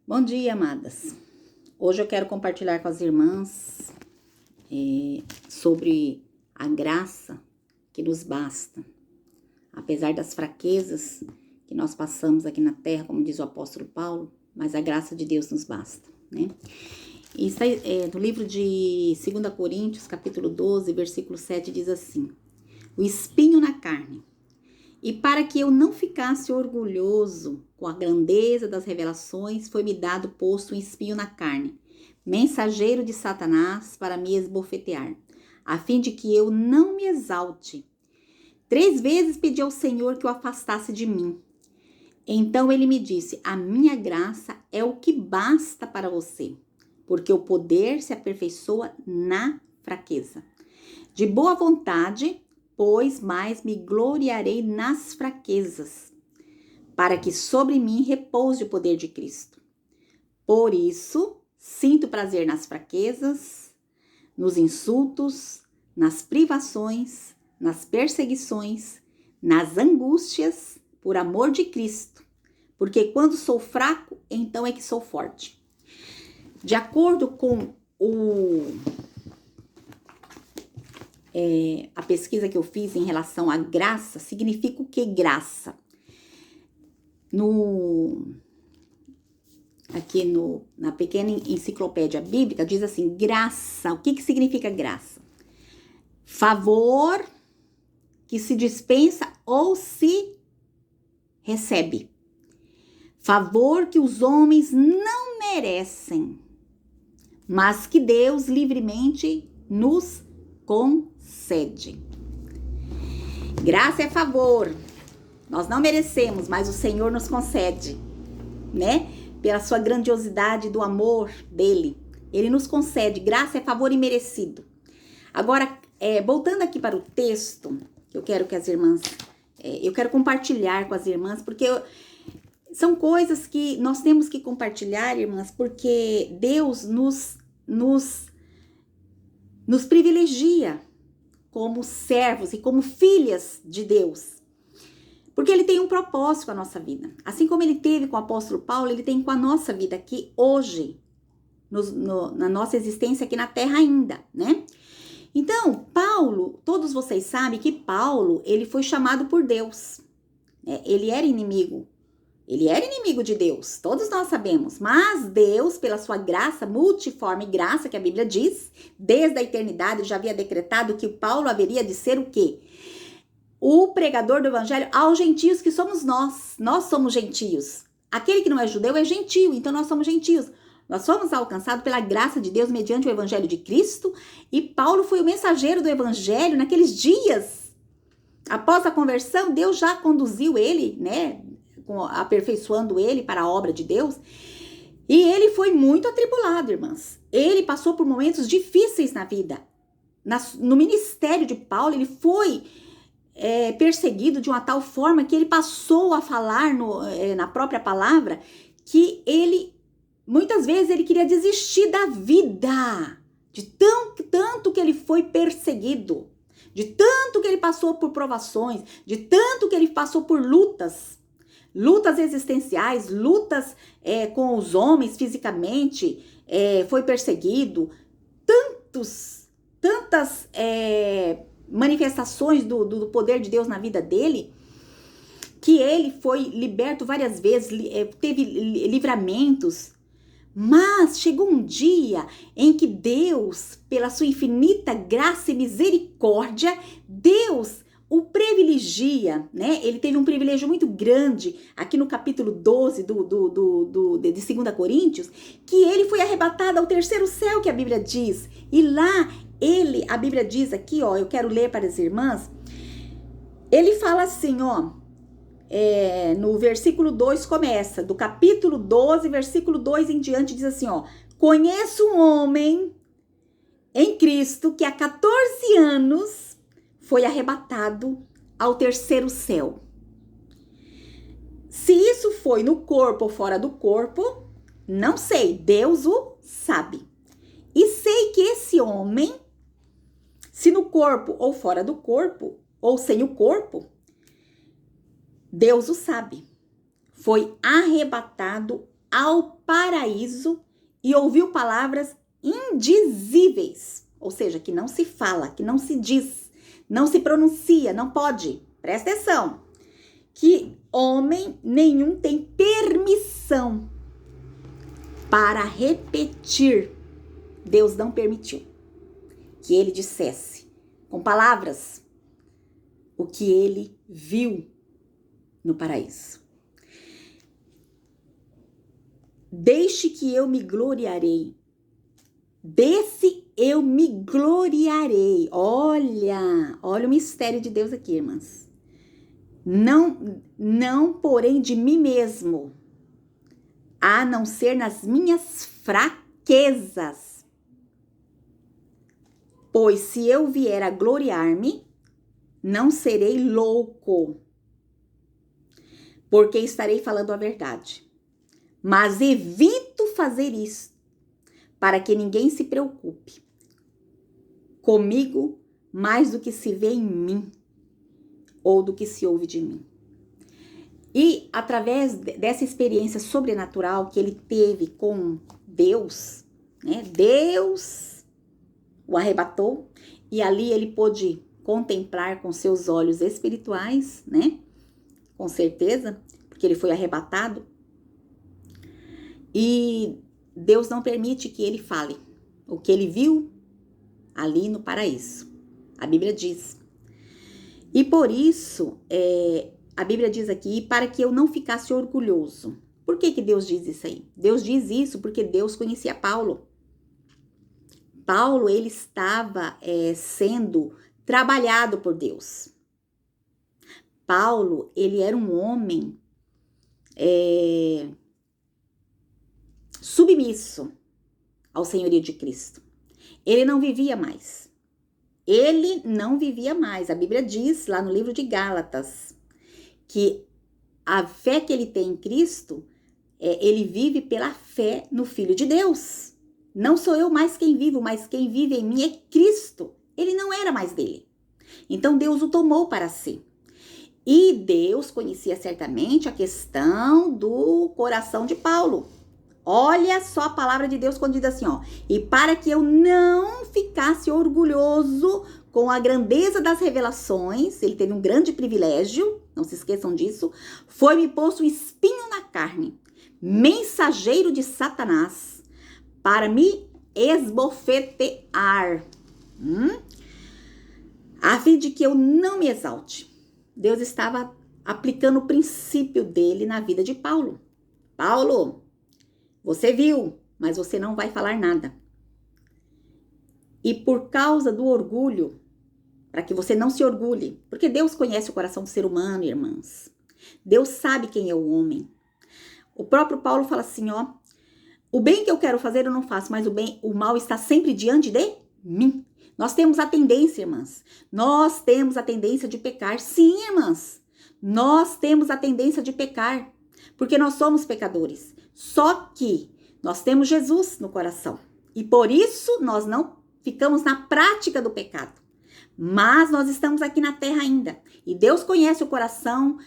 Bom dia, amadas. Hoje eu quero compartilhar com as irmãs sobre a graça que nos basta. Apesar das fraquezas que nós passamos aqui na terra, como diz o apóstolo Paulo, mas a graça de Deus nos basta, né? E está no livro de 2 Coríntios, capítulo 12, versículo 7, diz assim: o espinho na carne. E para que eu não ficasse orgulhoso com a grandeza das revelações, foi-me dado posto um espinho na carne, mensageiro de Satanás para me esbofetear, a fim de que eu não me exalte. 3 vezes pedi ao Senhor que o afastasse de mim. Então ele me disse: a minha graça é o que basta para você, porque o poder se aperfeiçoa na fraqueza. De boa vontade, pois mais me gloriarei nas fraquezas, para que sobre mim repouse o poder de Cristo. Por isso, sinto prazer nas fraquezas, nos insultos, nas privações, nas perseguições, nas angústias, por amor de Cristo, porque quando sou fraco, então é que sou forte. De acordo com a pesquisa que eu fiz em relação à graça, significa o que graça? Na pequena enciclopédia bíblica, diz assim: graça. O que significa graça? Favor que se dispensa ou se recebe. Favor que os homens não merecem, mas que Deus livremente nos concede. Graça é favor. Nós não merecemos, mas o Senhor nos concede, né? Pela sua grandiosidade do amor dele. Ele nos concede. Graça é favor imerecido. Agora, voltando aqui para o texto, eu quero que as irmãs... eu quero compartilhar com as irmãs, porque são coisas que nós temos que compartilhar, irmãs, porque Deus nos privilegia como servos e como filhas de Deus. Porque ele tem um propósito com a nossa vida. Assim como ele teve com o apóstolo Paulo, ele tem com a nossa vida aqui hoje, na nossa existência aqui na terra ainda, né? Então, Paulo, todos vocês sabem que Paulo, ele foi chamado por Deus. Né? Ele era inimigo de Deus, todos nós sabemos, mas Deus, pela sua graça, multiforme graça, que a Bíblia diz, desde a eternidade já havia decretado que Paulo haveria de ser o quê? O pregador do evangelho aos gentios, que somos nós somos gentios. Aquele que não é judeu é gentio, então nós somos gentios. Nós fomos alcançados pela graça de Deus mediante o evangelho de Cristo, e Paulo foi o mensageiro do evangelho naqueles dias. Após a conversão, Deus já conduziu ele, né? Aperfeiçoando ele para a obra de Deus, e ele foi muito atribulado, irmãs. Ele passou por momentos difíceis na vida. No ministério de Paulo, ele foi perseguido de uma tal forma que ele passou a falar na própria palavra que muitas vezes ele queria desistir da vida, de tanto que ele foi perseguido, de tanto que ele passou por provações, de tanto que ele passou por lutas existenciais, lutas com os homens fisicamente, foi perseguido, tantas manifestações do poder de Deus na vida dele, que ele foi liberto várias vezes, teve livramentos, mas chegou um dia em que Deus, pela sua infinita graça e misericórdia, Deus o privilegia, né? Ele teve um privilégio muito grande aqui no capítulo 12 de 2 Coríntios, que ele foi arrebatado ao terceiro céu, que a Bíblia diz. E lá, a Bíblia diz aqui, ó, eu quero ler para as irmãs, ele fala assim, ó, no versículo 2 começa, do capítulo 12, versículo 2 em diante, diz assim, ó: conheço um homem em Cristo que há 14 anos foi arrebatado ao terceiro céu. Se isso foi no corpo ou fora do corpo, não sei, Deus o sabe. E sei que esse homem, se no corpo ou fora do corpo, ou sem o corpo, Deus o sabe. Foi arrebatado ao paraíso e ouviu palavras indizíveis, ou seja, que não se fala, que não se diz, não se pronuncia, não pode. Presta atenção, que homem nenhum tem permissão para repetir. Deus não permitiu que ele dissesse com palavras o que ele viu no paraíso. Deixe que eu me gloriarei. Desse eu me gloriarei. Olha o mistério de Deus aqui, irmãs. Não, porém, de mim mesmo, a não ser nas minhas fraquezas. Pois se eu vier a gloriar-me, não serei louco, porque estarei falando a verdade. Mas evito fazer isso, para que ninguém se preocupe comigo mais do que se vê em mim, ou do que se ouve de mim. E através dessa experiência sobrenatural que ele teve com Deus, né? Deus o arrebatou e ali ele pôde contemplar com seus olhos espirituais, né? Com certeza, porque ele foi arrebatado. E Deus não permite que ele fale o que ele viu ali no paraíso. A Bíblia diz. E por isso, a Bíblia diz aqui, para que eu não ficasse orgulhoso. Por que Deus diz isso aí? Deus diz isso porque Deus conhecia Paulo. Paulo, ele estava sendo trabalhado por Deus. Paulo, ele era um homem submisso ao senhorio de Cristo. Ele não vivia mais. Ele não vivia mais. A Bíblia diz lá no livro de Gálatas que a fé que ele tem em Cristo, ele vive pela fé no Filho de Deus. Não sou eu mais quem vivo, mas quem vive em mim é Cristo. Ele não era mais dele. Então Deus o tomou para si. E Deus conhecia certamente a questão do coração de Paulo. Olha só a palavra de Deus quando diz assim, ó. E para que eu não ficasse orgulhoso com a grandeza das revelações, ele teve um grande privilégio, não se esqueçam disso, foi-me posto um espinho na carne, mensageiro de Satanás, para me esbofetear, a fim de que eu não me exalte. Deus estava aplicando o princípio dele na vida de Paulo. Paulo, você viu, mas você não vai falar nada. E por causa do orgulho, para que você não se orgulhe, porque Deus conhece o coração do ser humano, irmãs. Deus sabe quem é o homem. O próprio Paulo fala assim, ó, o bem que eu quero fazer eu não faço, mas o mal está sempre diante de mim. Nós temos a tendência, irmãs, nós temos a tendência de pecar. Sim, irmãs, nós temos a tendência de pecar, porque nós somos pecadores. Só que nós temos Jesus no coração. E por isso nós não ficamos na prática do pecado. Mas nós estamos aqui na terra ainda. E Deus conhece o coração,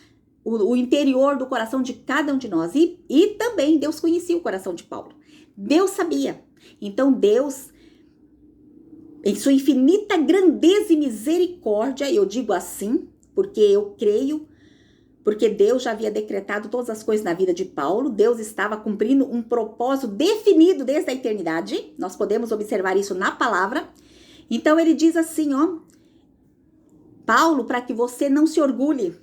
o interior do coração de cada um de nós. E também Deus conhecia o coração de Paulo. Deus sabia. Então Deus, em sua infinita grandeza e misericórdia, eu digo assim, porque eu creio, porque Deus já havia decretado todas as coisas na vida de Paulo. Deus estava cumprindo um propósito definido desde a eternidade. Nós podemos observar isso na palavra. Então ele diz assim, ó, Paulo, para que você não se orgulhe,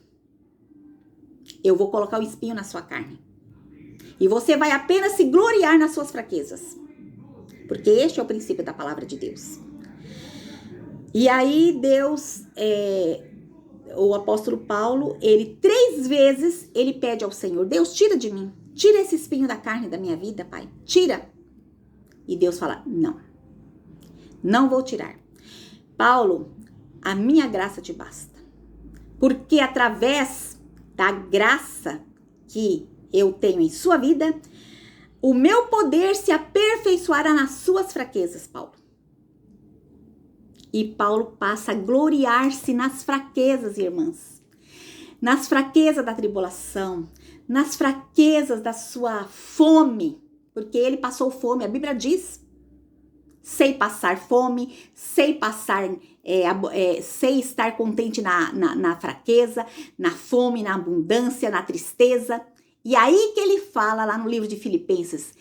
eu vou colocar o espinho na sua carne. E você vai apenas se gloriar nas suas fraquezas. Porque este é o princípio da palavra de Deus. E aí Deus, o apóstolo Paulo, ele 3 vezes, ele pede ao Senhor, Deus, tira de mim, tira esse espinho da carne da minha vida, Pai, tira. E Deus fala, não vou tirar. Paulo, a minha graça te basta. Porque através da graça que eu tenho em sua vida, o meu poder se aperfeiçoará nas suas fraquezas, Paulo. E Paulo passa a gloriar-se nas fraquezas, irmãs. Nas fraquezas da tribulação, nas fraquezas da sua fome, porque ele passou fome, a Bíblia diz, sei passar fome, sei sei estar contente na fraqueza, na fome, na abundância, na tristeza. E aí que ele fala lá no livro de Filipenses,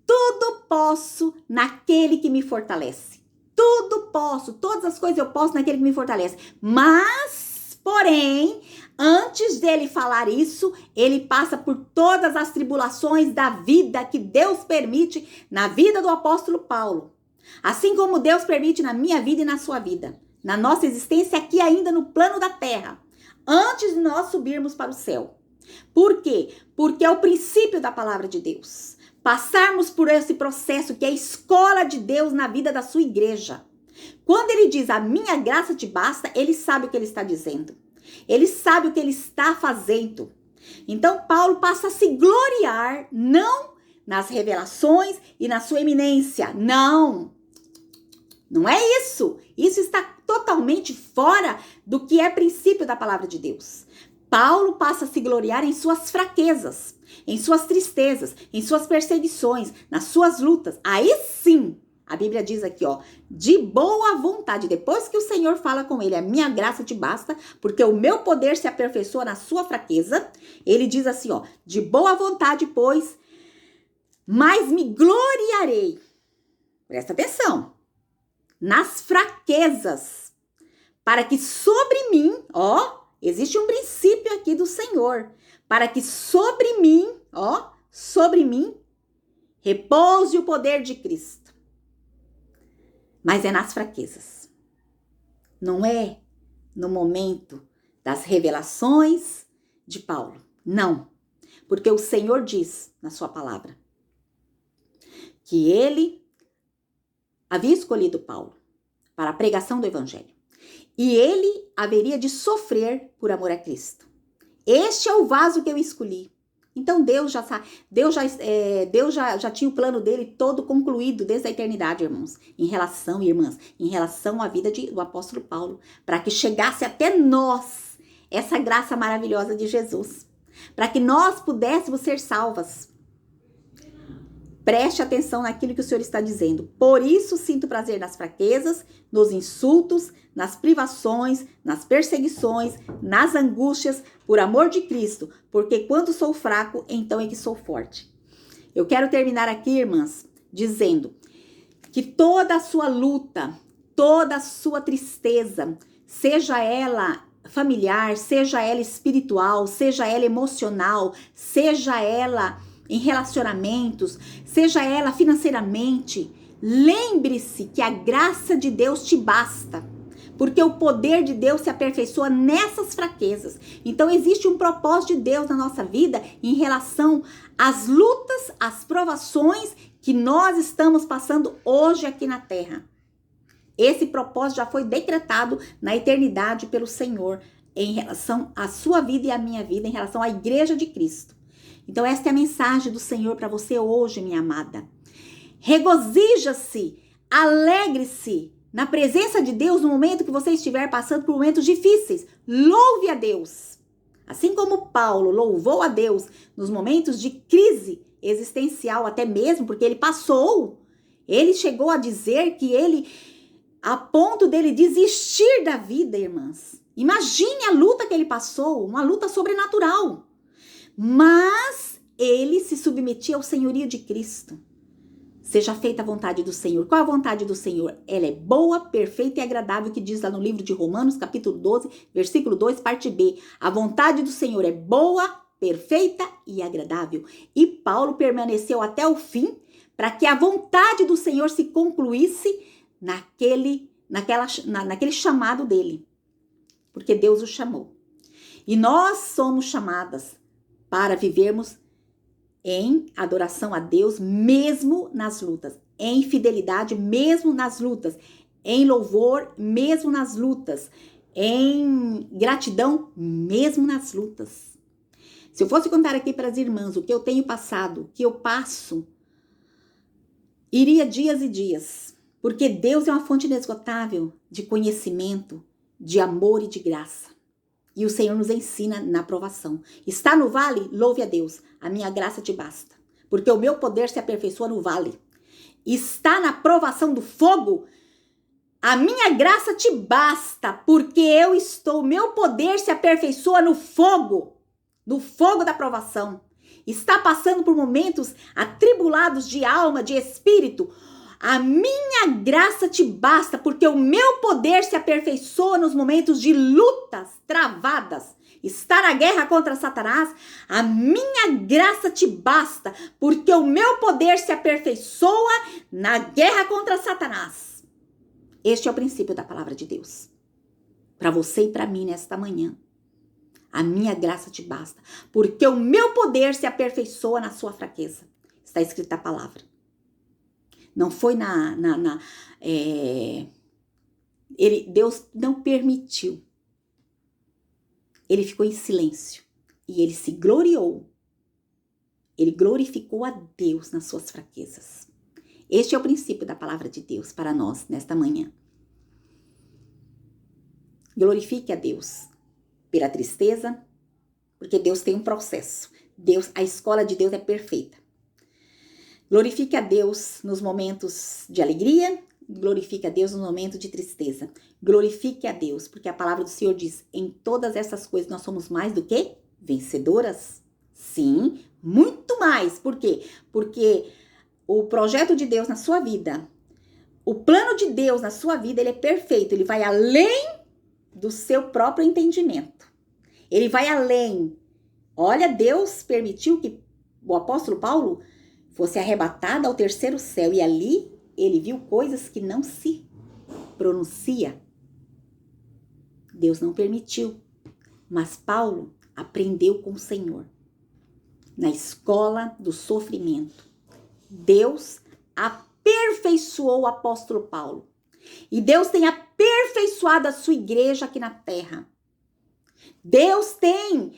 tudo posso naquele que me fortalece. Tudo posso, todas as coisas eu posso naquele que me fortalece. Mas, porém, antes dele falar isso, ele passa por todas as tribulações da vida que Deus permite na vida do apóstolo Paulo. Assim como Deus permite na minha vida e na sua vida. Na nossa existência aqui ainda no plano da terra. Antes de nós subirmos para o céu. Por quê? Porque é o princípio da palavra de Deus. Passarmos por esse processo que é a escola de Deus na vida da sua igreja. Quando ele diz, a minha graça te basta, ele sabe o que ele está dizendo. Ele sabe o que ele está fazendo. Então, Paulo passa a se gloriar, não nas revelações e na sua eminência. Não é isso. Isso está totalmente fora do que é princípio da palavra de Deus. Paulo passa a se gloriar em suas fraquezas, em suas tristezas, em suas perseguições, nas suas lutas. Aí sim, a Bíblia diz aqui, ó, de boa vontade. Depois que o Senhor fala com ele, a minha graça te basta, porque o meu poder se aperfeiçoa na sua fraqueza. Ele diz assim, ó, de boa vontade, pois, mas me gloriarei. Presta atenção. Nas fraquezas, para que sobre mim, ó, existe um princípio aqui do Senhor, para que sobre mim, ó, sobre mim, repouse o poder de Cristo. Mas é nas fraquezas, não é no momento das revelações de Paulo, não, porque o Senhor diz na sua palavra que ele havia escolhido Paulo para a pregação do evangelho. E ele haveria de sofrer por amor a Cristo. Este é o vaso que eu escolhi. Então Deus já tinha o plano dele todo concluído desde a eternidade, irmãos. Irmãs, em relação à vida do apóstolo Paulo. Para que chegasse até nós essa graça maravilhosa de Jesus. Para que nós pudéssemos ser salvas. Preste atenção naquilo que o Senhor está dizendo. Por isso sinto prazer nas fraquezas, nos insultos, nas privações, nas perseguições, nas angústias, por amor de Cristo. Porque quando sou fraco, então é que sou forte. Eu quero terminar aqui, irmãs, dizendo que toda a sua luta, toda a sua tristeza, seja ela familiar, seja ela espiritual, seja ela emocional, seja ela em relacionamentos, seja ela financeiramente, lembre-se que a graça de Deus te basta, porque o poder de Deus se aperfeiçoa nessas fraquezas. Então existe um propósito de Deus na nossa vida em relação às lutas, às provações que nós estamos passando hoje aqui na terra. Esse propósito já foi decretado na eternidade pelo Senhor em relação à sua vida e à minha vida, em relação à igreja de Cristo. Então esta é a mensagem do Senhor para você hoje, minha amada. Regozija-se, alegre-se na presença de Deus no momento que você estiver passando por momentos difíceis. Louve a Deus. Assim como Paulo louvou a Deus nos momentos de crise existencial, até mesmo porque ele passou. Ele chegou a dizer que ele, a ponto dele desistir da vida, irmãs. Imagine a luta que ele passou, uma luta sobrenatural. Mas ele se submetia ao senhorio de Cristo. Seja feita a vontade do Senhor. Qual a vontade do Senhor? Ela é boa, perfeita e agradável, que diz lá no livro de Romanos, capítulo 12, versículo 2, parte B. A vontade do Senhor é boa, perfeita e agradável. E Paulo permaneceu até o fim para que a vontade do Senhor se concluísse naquele chamado dele. Porque Deus o chamou. E nós somos chamadas para vivermos em adoração a Deus, mesmo nas lutas, em fidelidade, mesmo nas lutas, em louvor, mesmo nas lutas, em gratidão, mesmo nas lutas. Se eu fosse contar aqui para as irmãs o que eu tenho passado, o que eu passo, iria dias e dias, porque Deus é uma fonte inesgotável de conhecimento, de amor e de graça. E o Senhor nos ensina na provação. Está no vale? Louve a Deus. A minha graça te basta. Porque o meu poder se aperfeiçoa no vale. Está na provação do fogo? A minha graça te basta. Porque eu estou, meu poder se aperfeiçoa no fogo. No fogo da provação. Está passando por momentos atribulados de alma, de espírito. A minha graça te basta, porque o meu poder se aperfeiçoa nos momentos de lutas travadas. Está na guerra contra Satanás, a minha graça te basta, porque o meu poder se aperfeiçoa na guerra contra Satanás. Este é o princípio da palavra de Deus. Para você e para mim nesta manhã. A minha graça te basta, porque o meu poder se aperfeiçoa na sua fraqueza. Está escrita a palavra. Não foi Deus não permitiu. Ele ficou em silêncio e ele se gloriou. Ele glorificou a Deus nas suas fraquezas. Este é o princípio da palavra de Deus para nós nesta manhã. Glorifique a Deus pela tristeza, porque Deus tem um processo. A escola de Deus é perfeita. Glorifique a Deus nos momentos de alegria, glorifique a Deus nos momentos de tristeza. Glorifique a Deus, porque a palavra do Senhor diz, em todas essas coisas nós somos mais do que vencedoras. Sim, muito mais. Por quê? Porque o projeto de Deus na sua vida, o plano de Deus na sua vida, ele é perfeito. Ele vai além do seu próprio entendimento. Ele vai além. Olha, Deus permitiu que o apóstolo Paulo fosse arrebatado ao terceiro céu. E ali ele viu coisas que não se pronuncia. Deus não permitiu. Mas Paulo aprendeu com o Senhor. Na escola do sofrimento. Deus aperfeiçoou o apóstolo Paulo. E Deus tem aperfeiçoado a sua igreja aqui na terra. Deus tem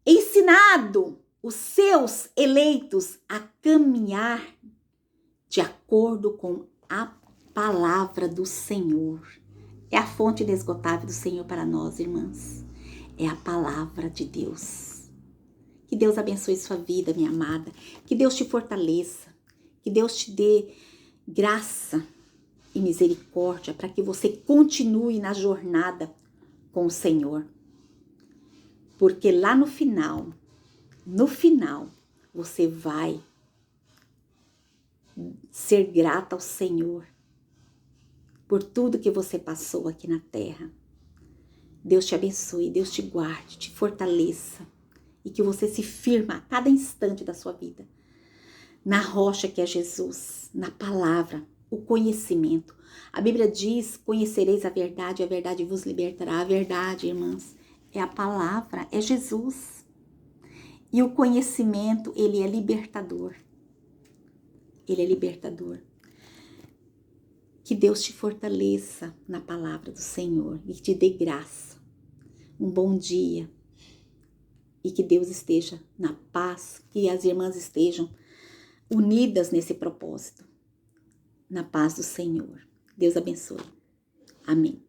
ensinado os seus eleitos a caminhar de acordo com a palavra do Senhor. É a fonte inesgotável do Senhor para nós, irmãs. É a palavra de Deus. Que Deus abençoe sua vida, minha amada. Que Deus te fortaleça. Que Deus te dê graça e misericórdia para que você continue na jornada com o Senhor. Porque lá no final, você vai ser grata ao Senhor por tudo que você passou aqui na terra. Deus te abençoe, Deus te guarde, te fortaleça e que você se firma a cada instante da sua vida na rocha que é Jesus, na palavra, o conhecimento. A Bíblia diz, conhecereis a verdade vos libertará. A verdade, irmãs, é a palavra, é Jesus. E o conhecimento, ele é libertador. Ele é libertador. Que Deus te fortaleça na palavra do Senhor e te dê graça. Um bom dia. E que Deus esteja na paz, que as irmãs estejam unidas nesse propósito. Na paz do Senhor. Deus abençoe. Amém.